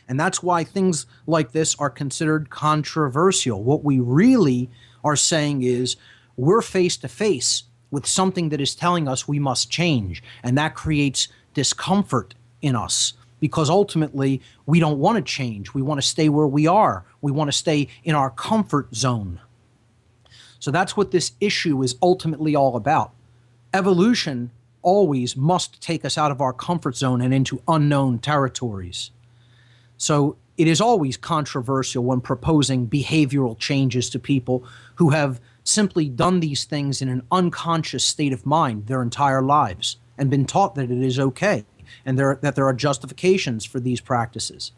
And that's why things like this are considered controversial. What we really are saying is we're face to face with something that is telling us we must change. And that creates discomfort in us because ultimately we don't want to change. We want to stay where we are. We want to stay in our comfort zone. So that's what this issue is ultimately all about. Evolution always must take us out of our comfort zone and into unknown territories. So it is always controversial when proposing behavioral changes to people who have simply done these things in an unconscious state of mind their entire lives and been taught that it is okay and that there are justifications for these practices.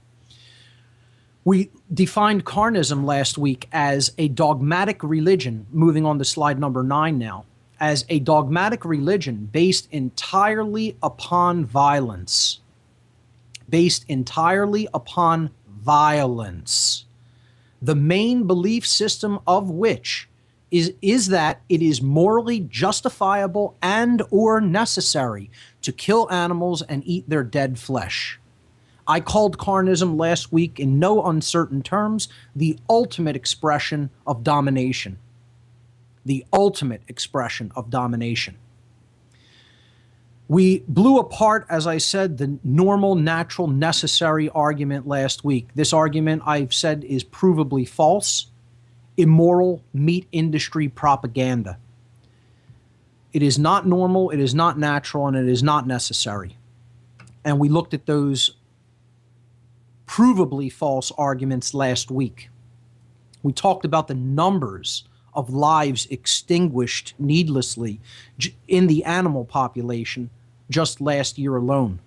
We defined carnism last week as a dogmatic religion, moving on to slide number 9 now, as a dogmatic religion based entirely upon violence. Based entirely upon violence. The main belief system of which is that it is morally justifiable and or necessary to kill animals and eat their dead flesh. I called carnism last week in no uncertain terms the ultimate expression of domination. The ultimate expression of domination. We blew apart, as I said, the normal, natural, necessary argument last week. This argument, I've said, is provably false, immoral meat industry propaganda. It is not normal, it is not natural, and it is not necessary. And we looked at those provably false arguments last week. We talked about the numbers of lives extinguished needlessly in the animal population just last year alone.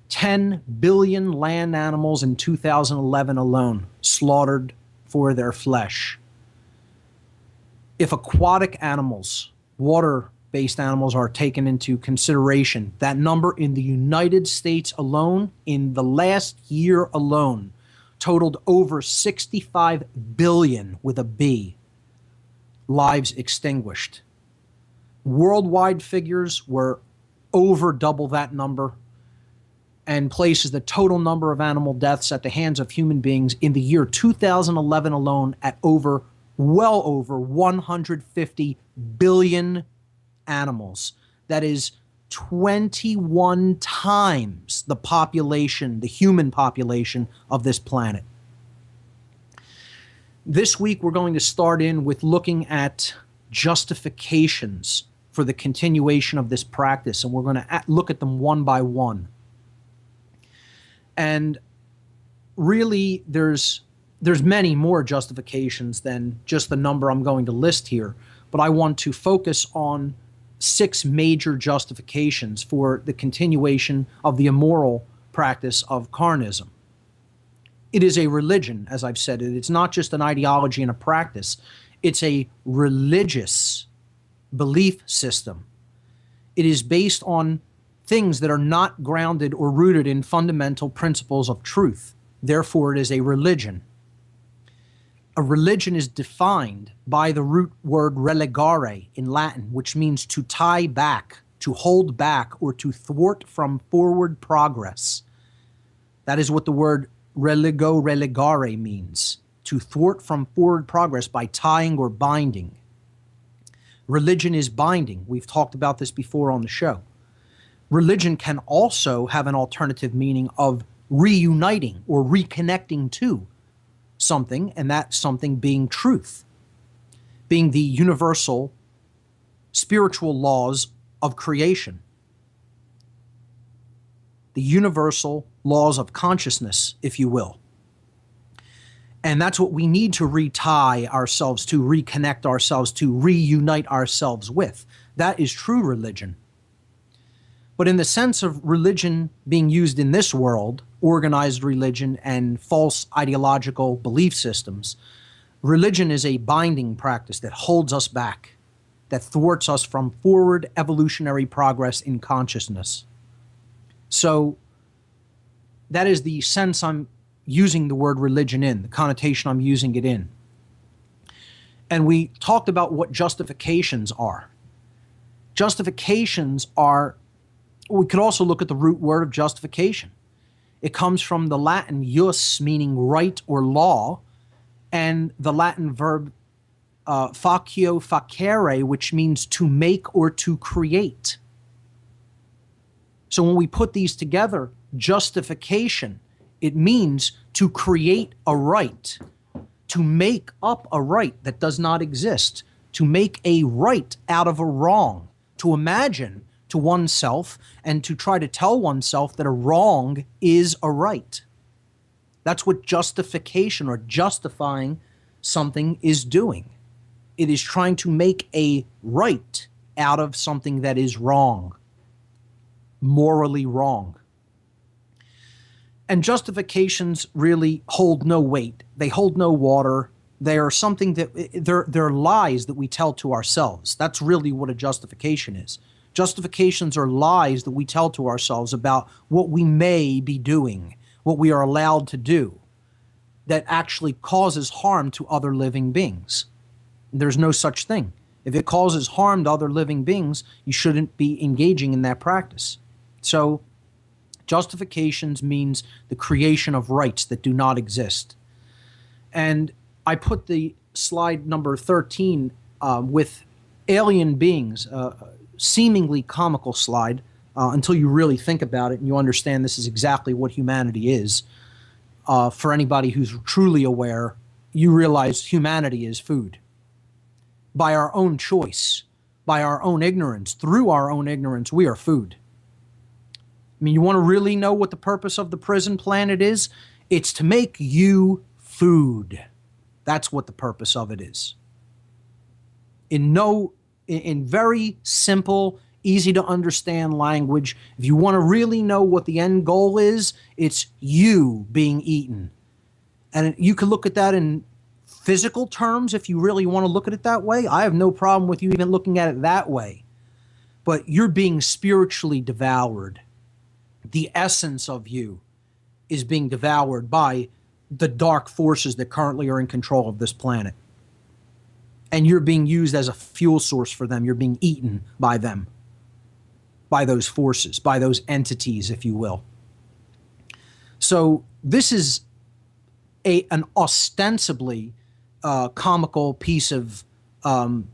10 billion land animals in 2011 alone slaughtered for their flesh. If aquatic animals, water-based animals, are taken into consideration, that number in the United States alone, in the last year alone, totaled over 65 billion with a B lives extinguished. Worldwide figures were over double that number and places the total number of animal deaths at the hands of human beings in the year 2011 alone at well over 150 billion animals. That is 21 times the population, the human population of this planet. This week, we're going to start in with looking at justifications for the continuation of this practice, and we're going to look at them one by one. And really, there's many more justifications than just the number I'm going to list here, but I want to focus on 6 major justifications for the continuation of the immoral practice of carnism. It is a religion, as I've said. It's not just an ideology and a practice. It's a religious belief system. It is based on things that are not grounded or rooted in fundamental principles of truth. Therefore, it is a religion. A religion is defined by the root word religare in Latin, which means to tie back, to hold back, or to thwart from forward progress. That is what the word religare means, to thwart from forward progress by tying or binding. Religion is binding. We've talked about this before on the show. Religion can also have an alternative meaning of reuniting or reconnecting to something, and that something being truth, being the universal spiritual laws of creation, the universal laws of consciousness, if you will. And that's what we need to retie ourselves to, reconnect ourselves to, reunite ourselves with. That is true religion. But in the sense of religion being used in this world, organized religion and false ideological belief systems, religion is a binding practice that holds us back, that thwarts us from forward evolutionary progress in consciousness. So that is the sense I'm using the word religion in, the connotation I'm using it in. And we talked about what justifications are. Justifications are, we could also look at the root word of justification. It comes from the Latin jus, meaning right or law, and the Latin verb facio facere, which means to make or to create. So when we put these together, justification, it means to create a right, to make up a right that does not exist, to make a right out of a wrong, to imagine to oneself and to try to tell oneself that a wrong is a right. That's what justification or justifying something is doing. It is trying to make a right out of something that is wrong, morally wrong. And justifications really hold no weight. They hold no water. They are something that they're lies that we tell to ourselves. That's really what a justification is. Justifications are lies that we tell to ourselves about what we may be doing, what we are allowed to do, that actually causes harm to other living beings. There's no such thing. If it causes harm to other living beings, you shouldn't be engaging in that practice. So justifications means the creation of rights that do not exist. And I put the slide number 13 with alien beings, seemingly comical slide, until you really think about it and you understand this is exactly what humanity is. For anybody who's truly aware, you realize humanity is food. By our own choice, by our own ignorance, through our own ignorance, we are food. I mean, you want to really know what the purpose of the prison planet is? It's to make you food. That's what the purpose of it is. In very simple, easy to understand language, if you want to really know what the end goal is, it's you being eaten. And you can look at that in physical terms if you really want to look at it that way. I have no problem with you even looking at it that way. But you're being spiritually devoured. The essence of you is being devoured by the dark forces that currently are in control of this planet. And you're being used as a fuel source for them. You're being eaten by them, by those forces, by those entities, if you will. So this is an ostensibly comical piece of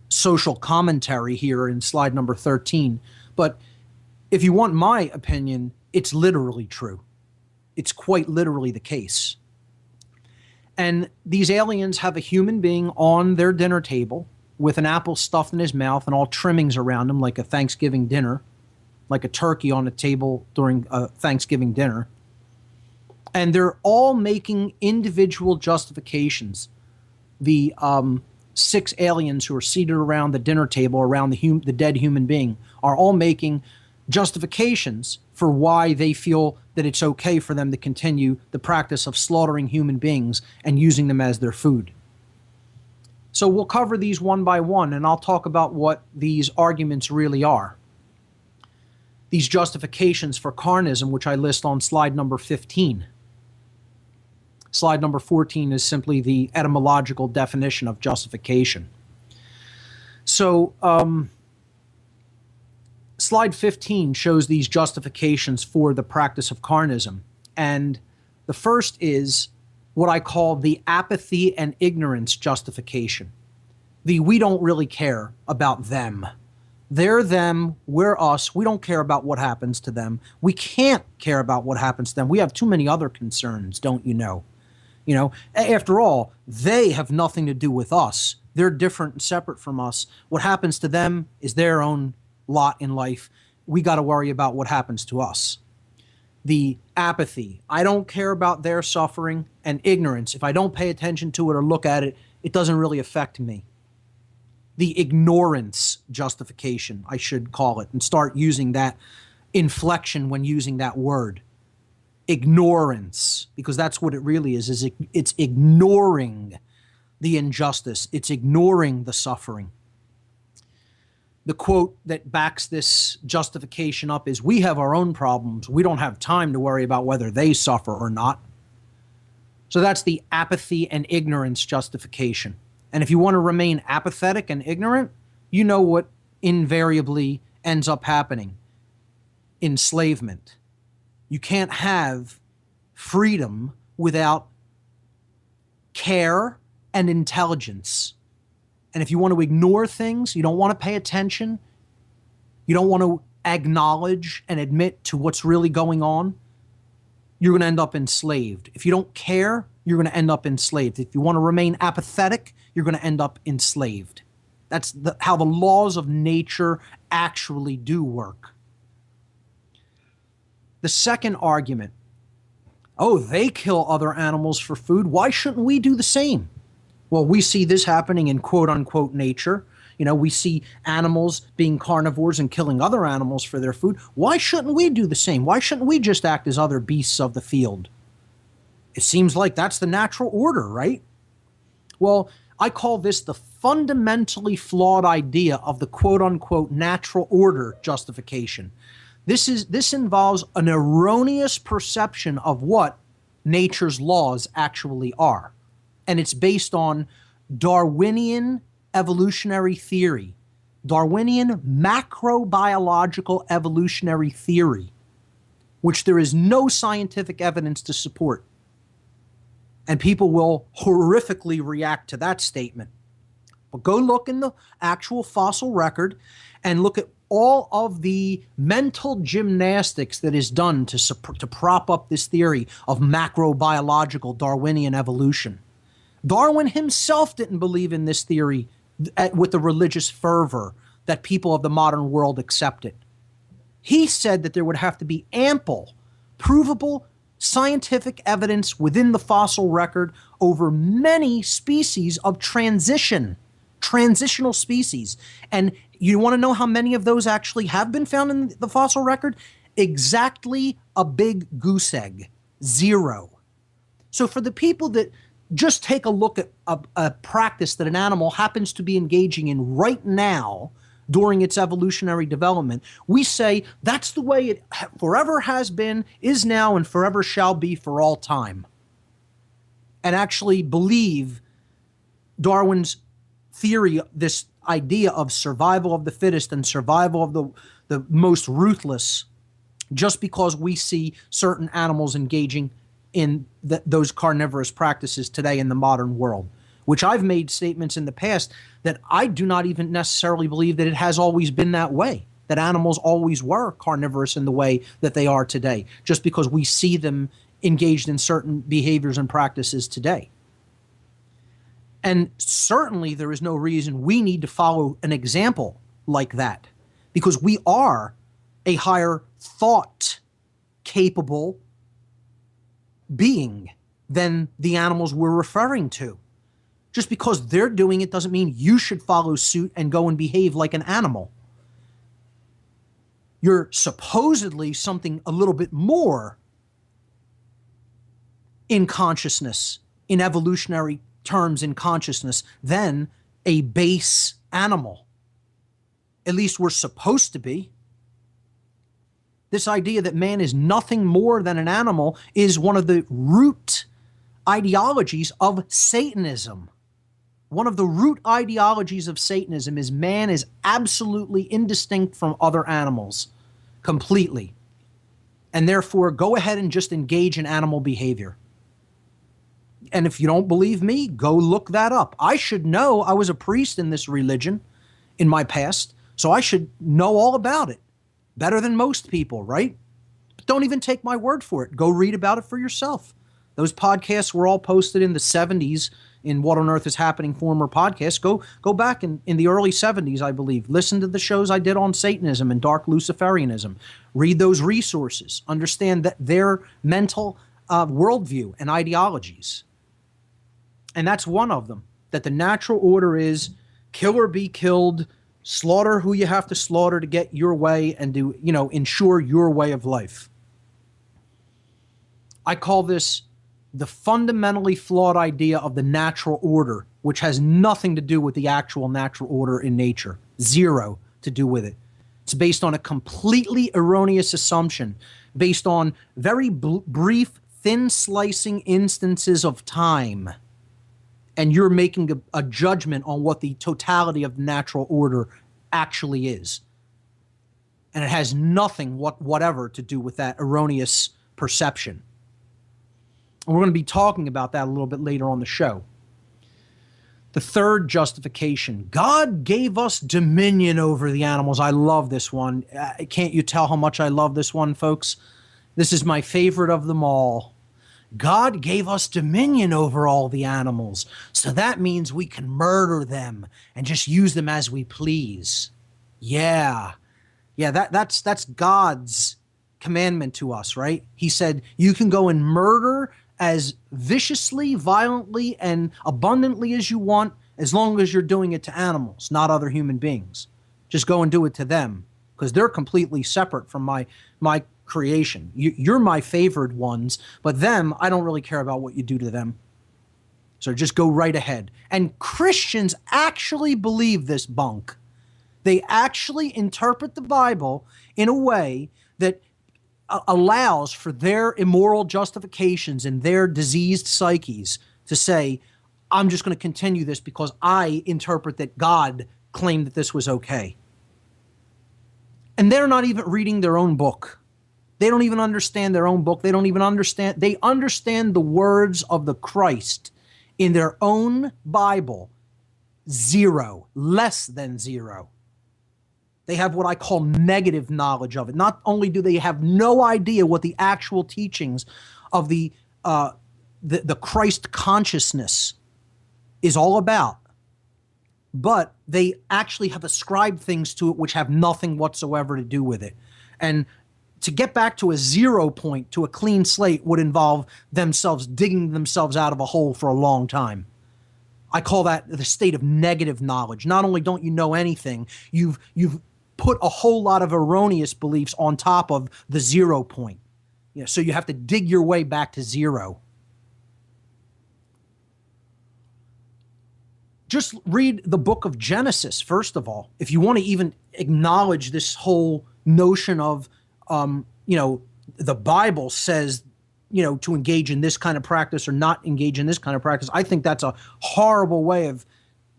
social commentary here in slide number 13. But if you want my opinion, it's literally true. It's quite literally the case. And these aliens have a human being on their dinner table with an apple stuffed in his mouth and all trimmings around him like a Thanksgiving dinner, like a turkey on a table during a Thanksgiving dinner. And they're all making individual justifications. The 6 aliens who are seated around the dinner table, around the dead human being, are all making justifications for why they feel that it's okay for them to continue the practice of slaughtering human beings and using them as their food. So we'll cover these one by one, and I'll talk about what these arguments really are. These justifications for carnism, which I list on slide number 15. Slide number 14 is simply the etymological definition of justification. So, slide 15 shows these justifications for the practice of carnism. And the first is what I call the apathy and ignorance justification. The we don't really care about them. They're them, we're us. We don't care about what happens to them. We can't care about what happens to them. We have too many other concerns, don't you know? You know, after all, they have nothing to do with us. They're different and separate from us. What happens to them is their own lot in life. We got to worry about what happens to us. The apathy, I don't care about their suffering, and ignorance, if I don't pay attention to it or look at it, it doesn't really affect me. The ignorance justification, I should call it, and start using that inflection when using that word. Ignorance, because that's what it really is it's ignoring the injustice. It's ignoring the suffering. The quote that backs this justification up is, we have our own problems. We don't have time to worry about whether they suffer or not. So that's the apathy and ignorance justification. And if you want to remain apathetic and ignorant, you know what invariably ends up happening. Enslavement. You can't have freedom without care and intelligence. And if you want to ignore things, you don't want to pay attention, you don't want to acknowledge and admit to what's really going on, you're going to end up enslaved. If you don't care, you're going to end up enslaved. If you want to remain apathetic, you're going to end up enslaved. That's how the laws of nature actually do work. The second argument, oh, they kill other animals for food. Why shouldn't we do the same? Well, we see this happening in quote unquote nature. You know, we see animals being carnivores and killing other animals for their food. Why shouldn't we do the same? Why shouldn't we just act as other beasts of the field? It seems like that's the natural order, right? Well, I call this the fundamentally flawed idea of the quote-unquote natural order justification. This involves an erroneous perception of what nature's laws actually are. And it's based on Darwinian evolutionary theory, Darwinian macrobiological evolutionary theory, which there is no scientific evidence to support. And people will horrifically react to that statement. But go look in the actual fossil record and look at all of the mental gymnastics that is done to prop up this theory of macrobiological Darwinian evolution. Darwin himself didn't believe in this theory with the religious fervor that people of the modern world accepted. He said that there would have to be ample, provable scientific evidence within the fossil record over many species of transitional species. And you want to know how many of those actually have been found in the fossil record? Exactly a big goose egg. 0. So for the people that just take a look at a practice that an animal happens to be engaging in right now during its evolutionary development, we say that's the way it forever has been, is now, and forever shall be for all time. And actually believe Darwin's theory, this idea of survival of the fittest and survival of the most ruthless, just because we see certain animals engaging in those carnivorous practices today in the modern world, which I've made statements in the past that I do not even necessarily believe that it has always been that way, that animals always were carnivorous in the way that they are today, just because we see them engaged in certain behaviors and practices today. And certainly there is no reason we need to follow an example like that, because we are a higher thought capable being than the animals we're referring to. Just because they're doing it doesn't mean you should follow suit and go and behave like an animal. You're supposedly something a little bit more in consciousness, in evolutionary terms in consciousness, than a base animal. At least we're supposed to be. This idea that man is nothing more than an animal is one of the root ideologies of Satanism. One of the root ideologies of Satanism is man is absolutely indistinct from other animals, completely. And therefore, go ahead and just engage in animal behavior. And if you don't believe me, go look that up. I should know. I was a priest in this religion in my past, so I should know all about it. Better than most people, right? But don't even take my word for it. Go read about it for yourself. Those podcasts were all posted in the 70s in What on Earth is Happening former podcasts. Go back in the early 70s, I believe. Listen to the shows I did on Satanism and dark Luciferianism. Read those resources. Understand that their mental worldview and ideologies. And that's one of them, that the natural order is kill or be killed, slaughter who you have to slaughter to get your way and to, ensure your way of life. I call this the fundamentally flawed idea of the natural order, which has nothing to do with the actual natural order in nature. 0 to do with it. It's based on a completely erroneous assumption, based on very brief, thin slicing instances of time. And you're making a judgment on what the totality of the natural order actually is. And it has nothing whatever to do with that erroneous perception. And we're going to be talking about that a little bit later on the show. The third justification, God gave us dominion over the animals. I love this one. Can't you tell how much I love this one, folks? This is my favorite of them all. God gave us dominion over all the animals. So that means we can murder them and just use them as we please. Yeah. Yeah, that's God's commandment to us, right? He said, you can go and murder as viciously, violently, and abundantly as you want, as long as you're doing it to animals, not other human beings. Just go and do it to them, because they're completely separate from my creation. You're my favored ones, but them, I don't really care about what you do to them. So just go right ahead. And Christians actually believe this bunk. They actually interpret the Bible in a way that allows for their immoral justifications and their diseased psyches to say, I'm just going to continue this because I interpret that God claimed that this was okay. And they're not even reading their own book. They don't even understand their own book. They don't even understand. They understand the words of the Christ in their own Bible. Zero, less than zero. They have what I call negative knowledge of it. Not only do they have no idea what the actual teachings of the Christ consciousness is all about, but they actually have ascribed things to it which have nothing whatsoever to do with it. And to get back to a 0 point, to a clean slate, would involve themselves digging themselves out of a hole for a long time. I call that the state of negative knowledge. Not only don't you know anything, you've put a whole lot of erroneous beliefs on top of the 0 point. So you have to dig your way back to zero. Just read the book of Genesis, first of all, if you want to even acknowledge this whole notion of, the Bible says, to engage in this kind of practice or not engage in this kind of practice. I think that's a horrible way of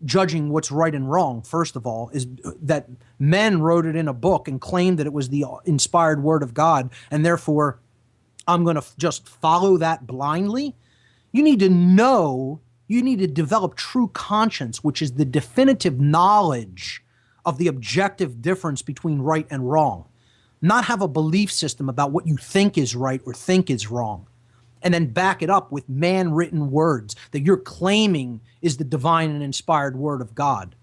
judging what's right and wrong. First of all, is that men wrote it in a book and claimed that it was the inspired word of God, and therefore I'm going to just follow that blindly. You need to know, you need to develop true conscience, which is the definitive knowledge of the objective difference between right and wrong. Not have a belief system about what you think is right or think is wrong, and then back it up with man-written words that you're claiming is the divine and inspired word of God.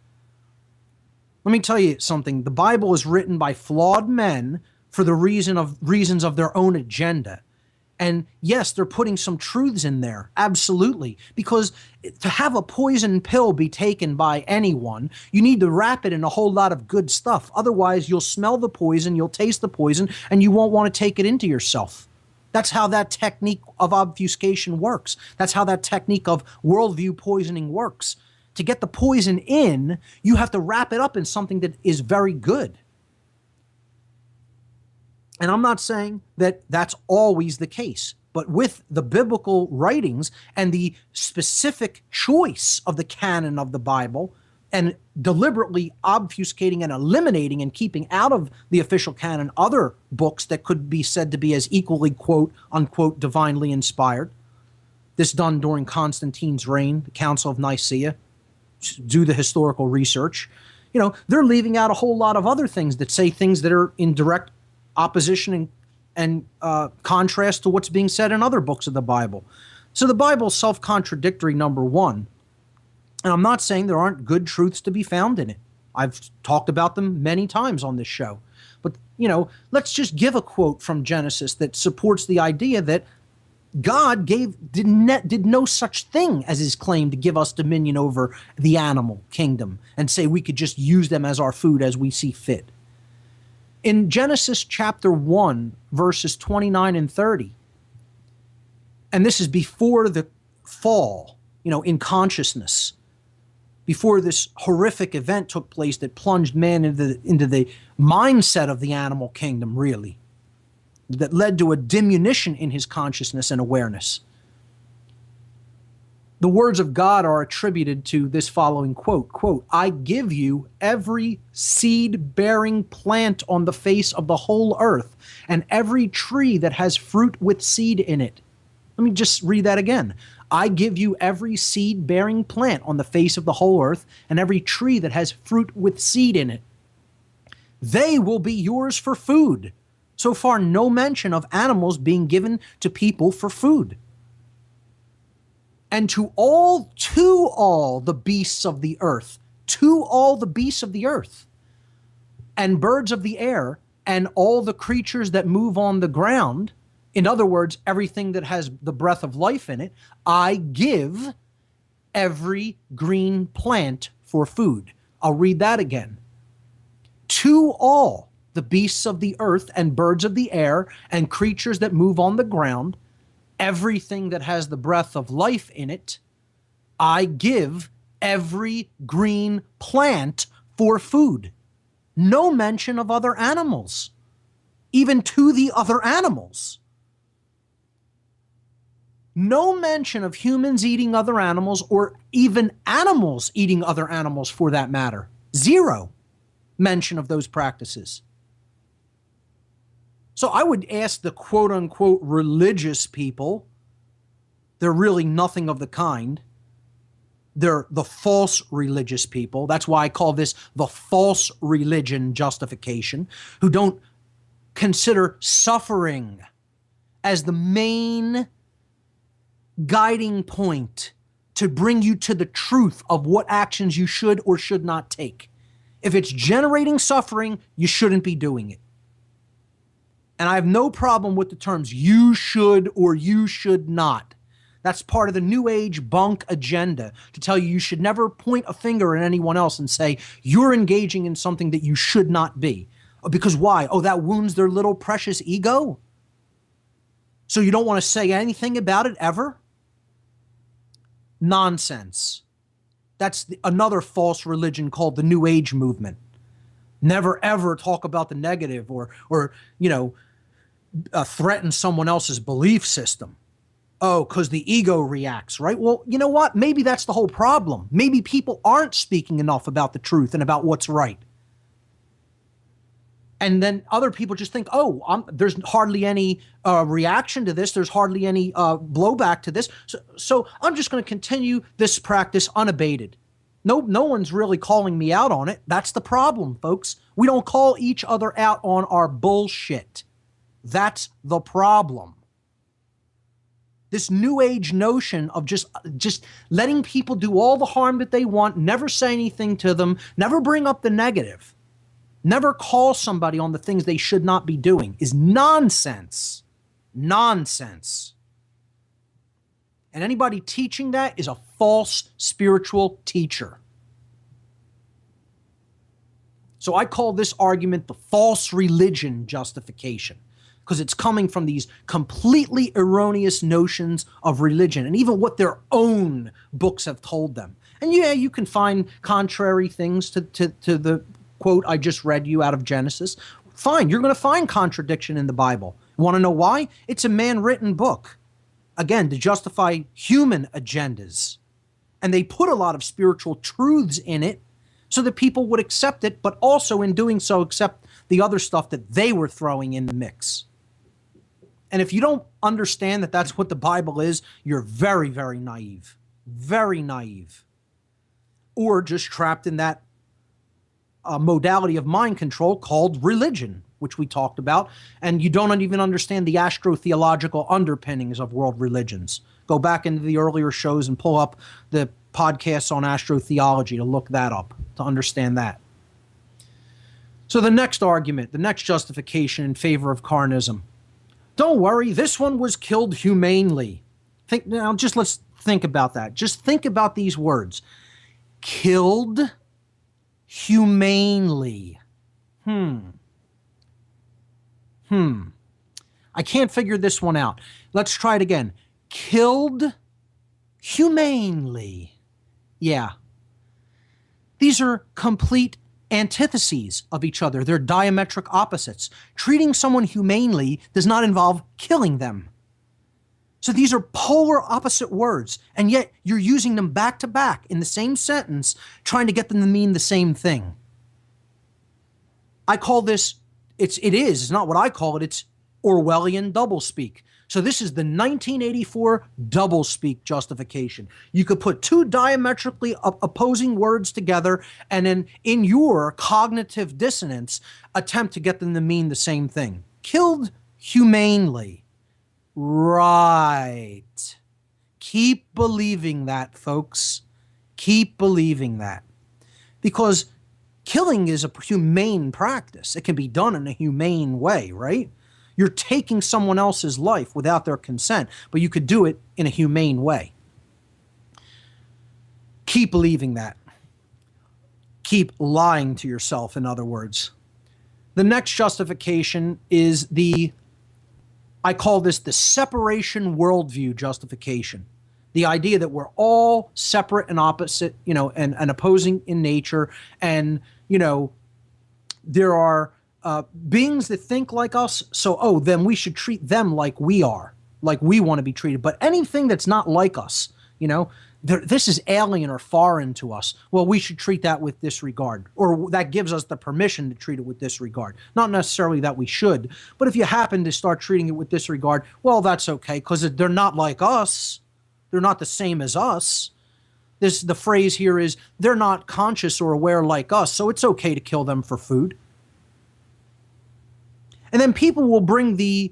Let me tell you something. The Bible is written by flawed men for the reasons of their own agenda. And yes, they're putting some truths in there, absolutely. Because to have a poison pill be taken by anyone, you need to wrap it in a whole lot of good stuff. Otherwise, you'll smell the poison, you'll taste the poison, and you won't want to take it into yourself. That's how that technique of obfuscation works. That's how that technique of worldview poisoning works. To get the poison in, you have to wrap it up in something that is very good. And I'm not saying that that's always the case, but with the biblical writings and the specific choice of the canon of the Bible and deliberately obfuscating and eliminating and keeping out of the official canon other books that could be said to be as equally quote unquote divinely inspired. This done during Constantine's reign, the Council of Nicaea. Do the historical research. They're leaving out a whole lot of other things that say things that are in direct opposition and contrast to what's being said in other books of the Bible. So the Bible's self-contradictory, number one. And I'm not saying there aren't good truths to be found in it. I've talked about them many times on this show. But, let's just give a quote from Genesis that supports the idea that God did no such thing as his claim to give us dominion over the animal kingdom and say we could just use them as our food as we see fit. In Genesis chapter 1, verses 29 and 30, and this is before the fall, in consciousness, before this horrific event took place that plunged man into the mindset of the animal kingdom, really, that led to a diminution in his consciousness and awareness. The words of God are attributed to this following quote, I give you every seed-bearing plant on the face of the whole earth, and every tree that has fruit with seed in it. Let me just read that again. I give you every seed-bearing plant on the face of the whole earth and every tree that has fruit with seed in it. They will be yours for food. So far, no mention of animals being given to people for food. And to all the beasts of the earth, and birds of the air, and all the creatures that move on the ground, in other words, everything that has the breath of life in it, I give every green plant for food. I'll read that again. To all the beasts of the earth and birds of the air and creatures that move on the ground, everything that has the breath of life in it, I give every green plant for food. No mention of other animals, even to the other animals. No mention of humans eating other animals or even animals eating other animals for that matter. Zero mention of those practices. So I would ask the quote unquote religious people, they're really nothing of the kind. They're the false religious people. That's why I call this the false religion justification, who don't consider suffering as the main guiding point to bring you to the truth of what actions you should or should not take. If it's generating suffering, you shouldn't be doing it. And I have no problem with the terms you should or you should not. That's part of the New Age bunk agenda to tell you should never point a finger at anyone else and say you're engaging in something that you should not be. Because why? Oh, that wounds their little precious ego? So you don't want to say anything about it ever? Nonsense. That's another false religion called the New Age movement. Never ever talk about the negative or threaten someone else's belief system. Oh, because the ego reacts, right? Well, you know what? Maybe that's the whole problem. Maybe people aren't speaking enough about the truth and about what's right. And then other people just think, there's hardly any reaction to this. There's hardly any blowback to this. So I'm just going to continue this practice unabated. No one's really calling me out on it. That's the problem, folks. We don't call each other out on our bullshit. That's the problem. This New Age notion of just letting people do all the harm that they want, never say anything to them, never bring up the negative, never call somebody on the things they should not be doing is nonsense. Nonsense. And anybody teaching that is a false spiritual teacher. So I call this argument the false religion justification, because it's coming from these completely erroneous notions of religion and even what their own books have told them. And yeah, you can find contrary things to the quote I just read you out of Genesis. Fine, you're going to find contradiction in the Bible. Want to know why? It's a man-written book. Again, to justify human agendas. And they put a lot of spiritual truths in it so that people would accept it, but also in doing so accept the other stuff that they were throwing in the mix. And if you don't understand that that's what the Bible is, you're very, very naive. Very naive. Or just trapped in that modality of mind control called religion, which we talked about. And you don't even understand the astrotheological underpinnings of world religions. Go back into the earlier shows and pull up the podcasts on astrotheology to look that up, to understand that. So the next argument, the next justification in favor of carnism. Don't worry, this one was killed humanely. Let's think about that. Just think about these words. Killed humanely. I can't figure this one out. Let's try it again. Killed humanely. Yeah. These are complete antitheses of each other. They're diametric opposites. Treating someone humanely does not involve killing them. So these are polar opposite words, and yet you're using them back to back in the same sentence, trying to get them to mean the same thing. I call this, it's not what I call it, it's Orwellian doublespeak. So this is the 1984 doublespeak justification. You could put two diametrically opposing words together and then in your cognitive dissonance attempt to get them to mean the same thing. Killed humanely. Right. Keep believing that, folks. Keep believing that. Because killing is a humane practice. It can be done in a humane way, right? You're taking someone else's life without their consent, but you could do it in a humane way. Keep believing that. Keep lying to yourself, in other words. The next justification is I call this the separation worldview justification. The idea that we're all separate and opposite, and opposing in nature. And, there are beings that think like us, so then we should treat them like we are, like we want to be treated. But anything that's not like us, this is alien or foreign to us. Well, we should treat that with disregard, or that gives us the permission to treat it with disregard. Not necessarily that we should, but if you happen to start treating it with disregard, well, that's okay, because they're not like us. They're not the same as us. The phrase here is they're not conscious or aware like us, so it's okay to kill them for food. And then people will bring the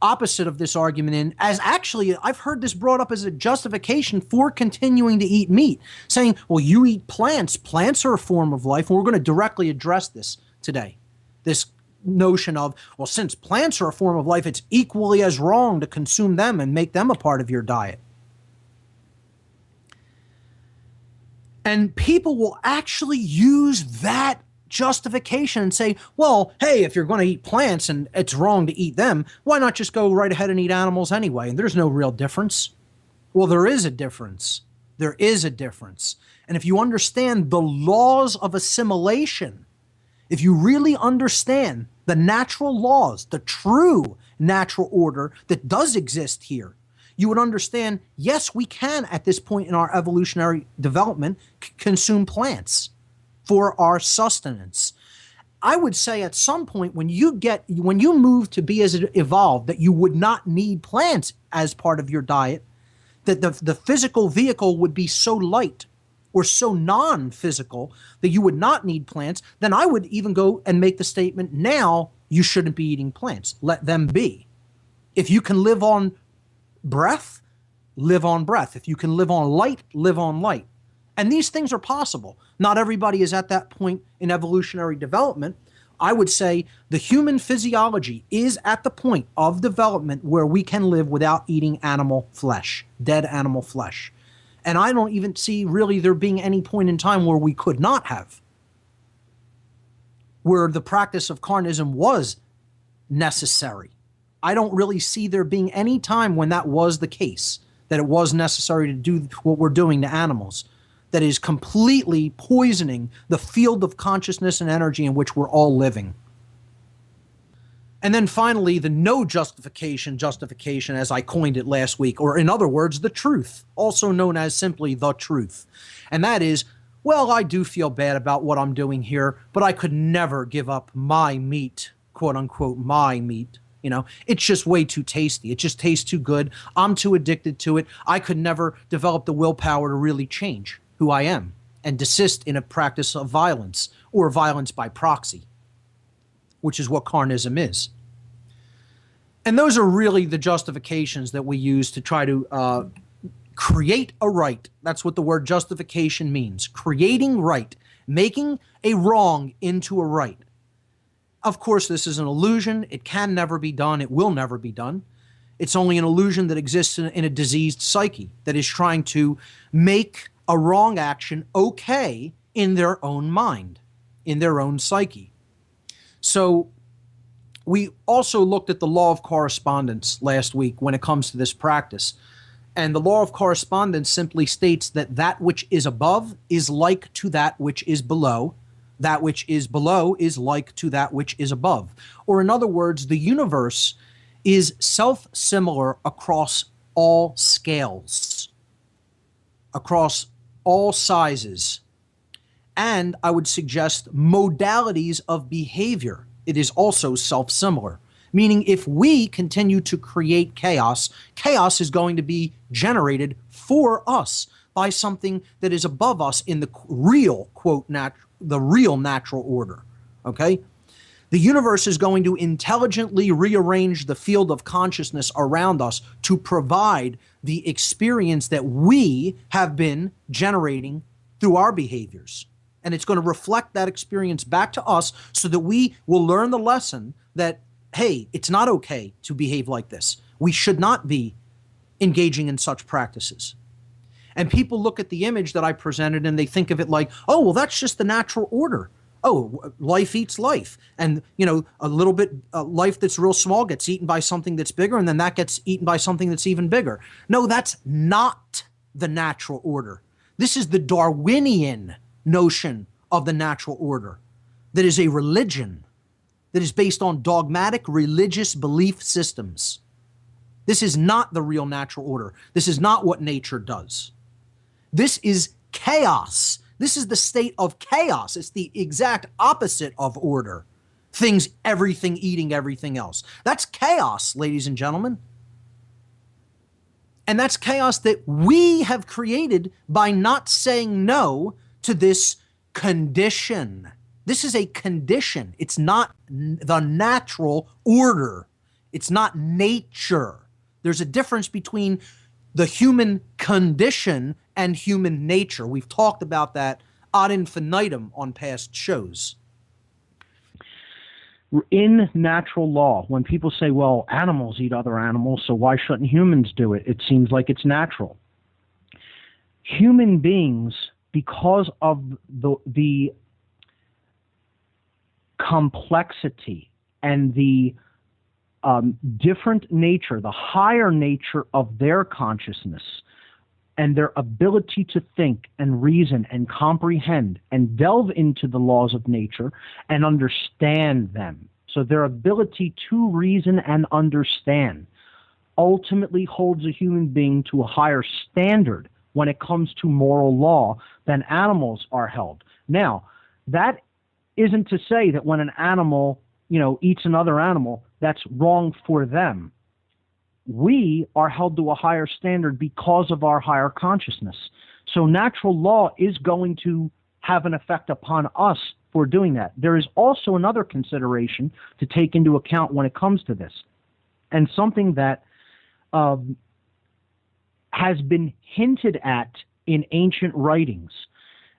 opposite of this argument in as actually, I've heard this brought up as a justification for continuing to eat meat, saying, well, you eat plants. Plants are a form of life. And we're going to directly address this today. This notion of, well, since plants are a form of life, it's equally as wrong to consume them and make them a part of your diet. And people will actually use that justification and say, well, hey, if you're going to eat plants and it's wrong to eat them, why not just go right ahead and eat animals anyway? And there's no real difference. Well, there is a difference. There is a difference. And if you understand the laws of assimilation, if you really understand the natural laws, the true natural order that does exist here, you would understand, yes, we can at this point in our evolutionary development consume plants for our sustenance. I would say at some point when you move to be as evolved that you would not need plants as part of your diet, that the physical vehicle would be so light or so non-physical that you would not need plants, then I would even go and make the statement, now you shouldn't be eating plants. Let them be. If you can live on breath, live on breath. If you can live on light, live on light. And these things are possible. Not everybody is at that point in evolutionary development. I would say the human physiology is at the point of development where we can live without eating animal flesh, dead animal flesh. And I don't even see really there being any point in time where we could not have, where the practice of carnism was necessary. I don't really see there being any time when that was the case, that it was necessary to do what we're doing to animals, that is completely poisoning the field of consciousness and energy in which we're all living. And then finally, the no justification, as I coined it last week, or in other words, the truth, also known as simply the truth. And that is, well, I do feel bad about what I'm doing here, but I could never give up my meat, quote unquote, my meat. It's just way too tasty. It just tastes too good. I'm too addicted to it. I could never develop the willpower to really change who I am and desist in a practice of violence or violence by proxy, which is what carnism is. And those are really the justifications that we use to try to create a right. That's what the word justification means. Creating right, making a wrong into a right. Of course, this is an illusion. It can never be done. It will never be done. It's only an illusion that exists in a diseased psyche that is trying to make a wrong action okay in their own mind, in their own psyche. So we also looked at the law of correspondence last week when it comes to this practice. And the law of correspondence simply states that that which is above is like to that which is below. That which is below is like to that which is above. Or in other words, the universe is self-similar across all scales, across all sizes, and I would suggest modalities of behavior. It is also self-similar. Meaning if we continue to create chaos, chaos is going to be generated for us by something that is above us in the real, quote, the real natural order. Okay? The universe is going to intelligently rearrange the field of consciousness around us to provide the experience that we have been generating through our behaviors. And it's going to reflect that experience back to us so that we will learn the lesson that, hey, it's not okay to behave like this. We should not be engaging in such practices. And people look at the image that I presented and they think of it like, oh, well, that's just the natural order. Oh, life eats life. And, you know, a little bit, life that's real small gets eaten by something that's bigger, and then that gets eaten by something that's even bigger. No, that's not the natural order. This is the Darwinian notion of the natural order that is a religion that is based on dogmatic religious belief systems. This is not the real natural order. This is not what nature does. This is chaos. This is the state of chaos. It's the exact opposite of order. Things, everything eating everything else. That's chaos, ladies and gentlemen. And that's chaos that we have created by not saying no to this condition. This is a condition. It's not the natural order. It's not nature. There's a difference between the human condition and human nature. We've talked about that ad infinitum on past shows. In natural law, when people say, well, animals eat other animals, so why shouldn't humans do it? It seems like it's natural. Human beings, because of the complexity and the different nature, the higher nature of their consciousness and their ability to think and reason and comprehend and delve into the laws of nature and understand them. So their ability to reason and understand ultimately holds a human being to a higher standard when it comes to moral law than animals are held. Now, that isn't to say that when an animal, eats another animal, that's wrong for them. We are held to a higher standard because of our higher consciousness. So natural law is going to have an effect upon us for doing that. There is also another consideration to take into account when it comes to this, and something that has been hinted at in ancient writings,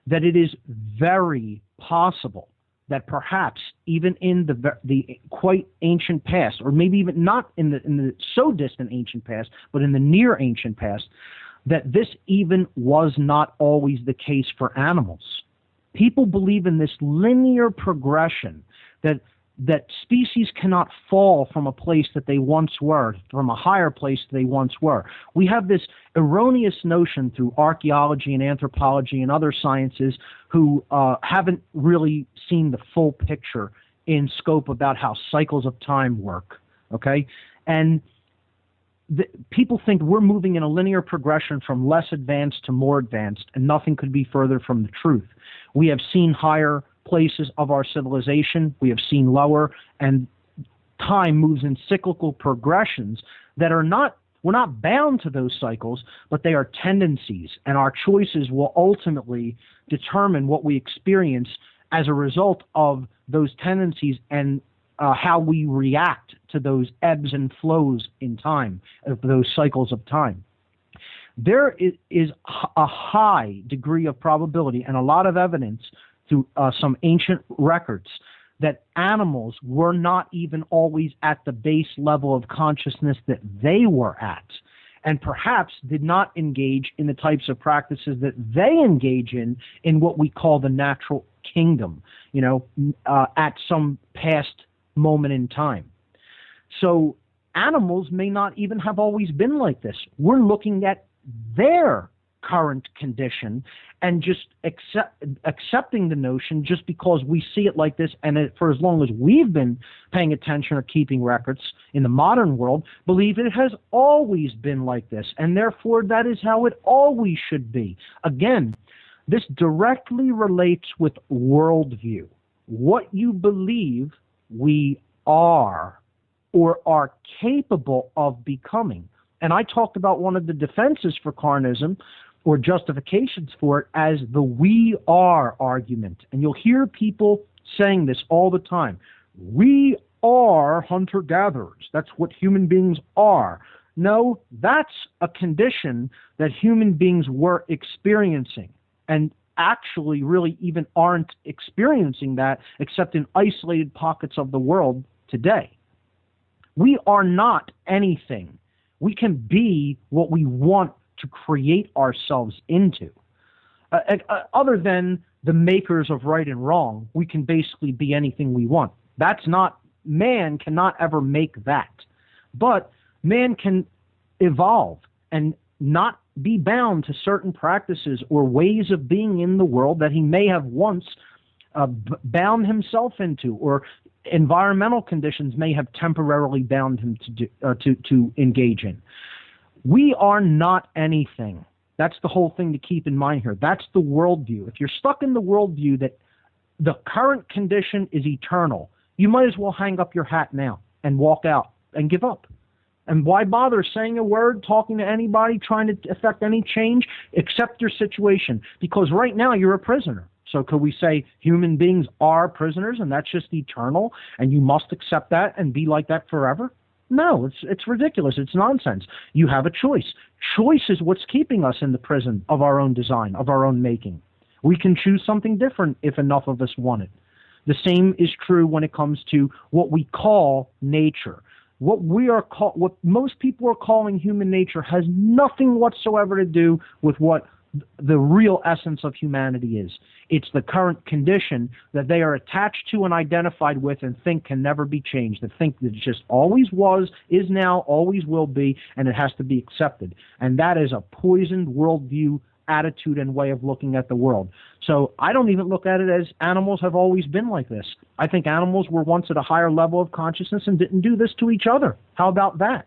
that it is very possible that perhaps even in the quite ancient past, or maybe even not in the so distant ancient past, but in the near ancient past, that this even was not always the case for animals. People believe in this linear progression, that species cannot fall from a place that they once were, from a higher place they once were. We have this erroneous notion through archaeology and anthropology and other sciences who haven't really seen the full picture in scope about how cycles of time work, okay? And people think we're moving in a linear progression from less advanced to more advanced, and nothing could be further from the truth. We have seen higher places of our civilization, we have seen lower, and time moves in cyclical progressions that are not, we're not bound to those cycles, but they are tendencies, and our choices will ultimately determine what we experience as a result of those tendencies and how we react to those ebbs and flows in time, of those cycles of time. There is a high degree of probability and a lot of evidence through some ancient records that animals were not even always at the base level of consciousness that they were at, and perhaps did not engage in the types of practices that they engage in what we call the natural kingdom, at some past moment in time. So animals may not even have always been like this. We're looking at their current condition and just accepting the notion just because we see it like this, and for as long as we've been paying attention or keeping records in the modern world, believe it has always been like this, and therefore that is how it always should be. Again, this directly relates with worldview. What you believe we are or are capable of becoming. And I talked about one of the defenses for carnism, or justifications for it, as the we are argument. And you'll hear people saying this all the time. We are hunter-gatherers. That's what human beings are. No, that's a condition that human beings were experiencing, and actually really even aren't experiencing that except in isolated pockets of the world today. We are not anything. We can be what we want to create ourselves into. Other than the makers of right and wrong, we can basically be anything we want. That's not, man cannot ever make that. But man can evolve and not be bound to certain practices or ways of being in the world that he may have once bound himself into, or environmental conditions may have temporarily bound him to engage in. We are not anything. That's the whole thing to keep in mind here. That's the worldview. If you're stuck in the worldview that the current condition is eternal, you might as well hang up your hat now and walk out and give up. And why bother saying a word, talking to anybody, trying to affect any change? Accept your situation, because right now you're a prisoner. So could we say human beings are prisoners and that's just eternal and you must accept that and be like that forever? No, it's ridiculous. It's nonsense. You have a choice. Choice is what's keeping us in the prison of our own design, of our own making. We can choose something different if enough of us want it. The same is true when it comes to what we call nature. What most people are calling human nature has nothing whatsoever to do with what the real essence of humanity is. It's the current condition that they are attached to and identified with and think can never be changed. They think that it just always was, is now, always will be, and it has to be accepted. And that is a poisoned worldview, attitude, and way of looking at the world. So I don't even look at it as animals have always been like this. I think animals were once at a higher level of consciousness and didn't do this to each other. How about that?